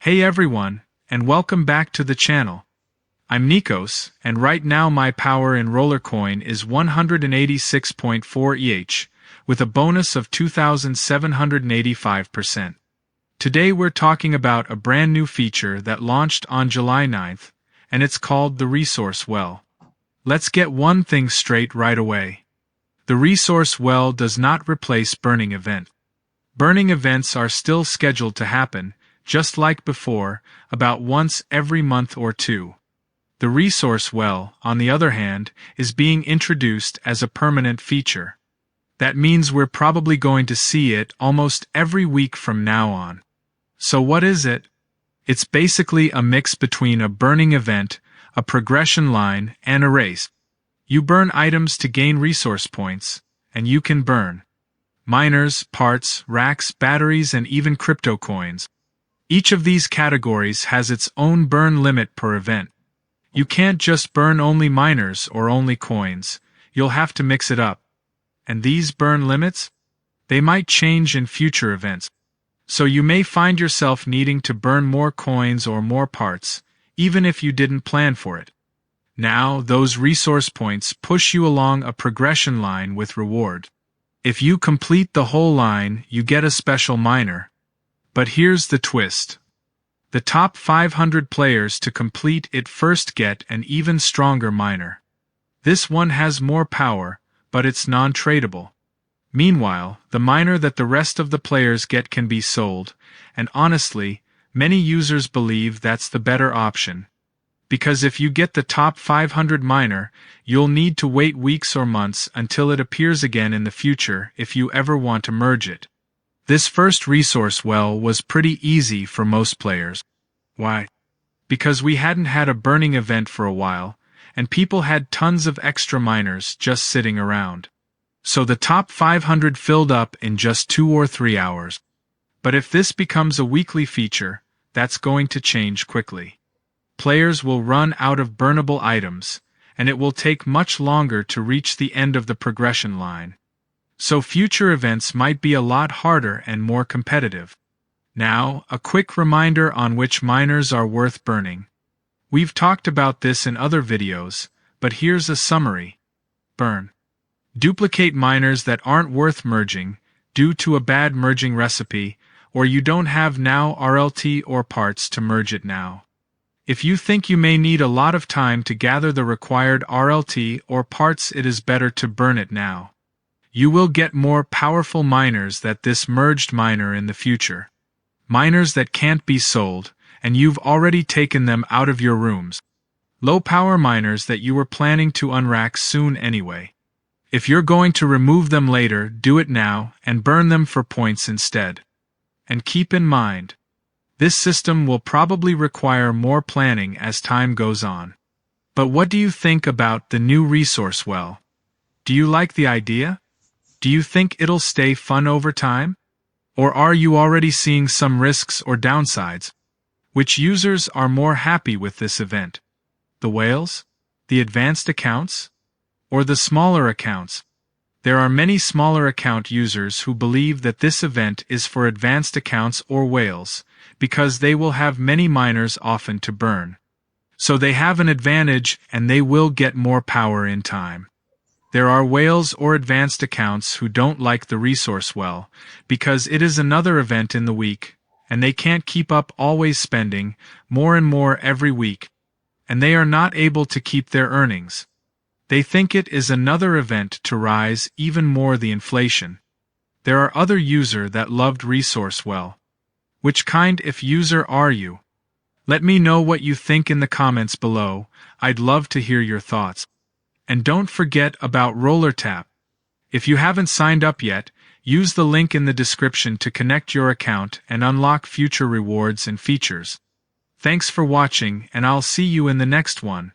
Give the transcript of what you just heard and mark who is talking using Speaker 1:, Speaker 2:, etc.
Speaker 1: Hey everyone, and welcome back to the channel. I'm Nikos, and right now my power in RollerCoin is 186.4 EH, with a bonus of 2,785%. Today we're talking about a brand new feature that launched on July 9th, and it's called the Resource Well. Let's get one thing straight right away. The Resource Well does not replace burning event. Burning events are still scheduled to happen, just like before, about once every month or two. The Resource Well, on the other hand, is being introduced as a permanent feature. That means we're probably going to see it almost every week from now on. So what is it? It's basically a mix between a burning event, a progression line, and a race. You burn items to gain resource points, and you can burn miners, parts, racks, batteries, and even crypto coins. Each of these categories has its own burn limit per event. You can't just burn only miners or only coins, you'll have to mix it up. And these burn limits? They might change in future events. So you may find yourself needing to burn more coins or more parts, even if you didn't plan for it. Now, those resource points push you along a progression line with reward. If you complete the whole line, you get a special miner. But here's the twist. The top 500 players to complete it first get an even stronger miner. This one has more power, but it's non-tradable. Meanwhile, the miner that the rest of the players get can be sold, and honestly, many users believe that's the better option. Because if you get the top 500 miner, you'll need to wait weeks or months until it appears again in the future if you ever want to merge it. This first resource well was pretty easy for most players. Why? Because we hadn't had a burning event for a while, and people had tons of extra miners just sitting around. So the top 500 filled up in just 2 or 3 hours. But if this becomes a weekly feature, that's going to change quickly. Players will run out of burnable items, and it will take much longer to reach the end of the progression line. So future events might be a lot harder and more competitive. Now, a quick reminder on which miners are worth burning. We've talked about this in other videos, but here's a summary. Burn. Duplicate miners that aren't worth merging, due to a bad merging recipe, or you don't have now RLT or parts to merge it now. If you think you may need a lot of time to gather the required RLT or parts, it is better to burn it now. You will get more powerful miners than this merged miner in the future. Miners that can't be sold, and you've already taken them out of your rooms. Low-power miners that you were planning to unrack soon anyway. If you're going to remove them later, do it now and burn them for points instead. And keep in mind, this system will probably require more planning as time goes on. But what do you think about the new resource well? Do you like the idea? Do you think it'll stay fun over time? Or are you already seeing some risks or downsides? Which users are more happy with this event? The whales? The advanced accounts? Or the smaller accounts? There are many smaller account users who believe that this event is for advanced accounts or whales, because they will have many miners often to burn. So they have an advantage and they will get more power in time. There are whales or advanced accounts who don't like the resource well, because it is another event in the week, and they can't keep up always spending more and more every week, and they are not able to keep their earnings. They think it is another event to rise even more the inflation. There are other user that loved resource well. Which kind if user are you? Let me know what you think in the comments below. I'd love to hear your thoughts. And don't forget about rollertap. If you haven't signed up yet, use the link in the description to connect your account and unlock future rewards and features. Thanks for watching, and I'll see you in the next one.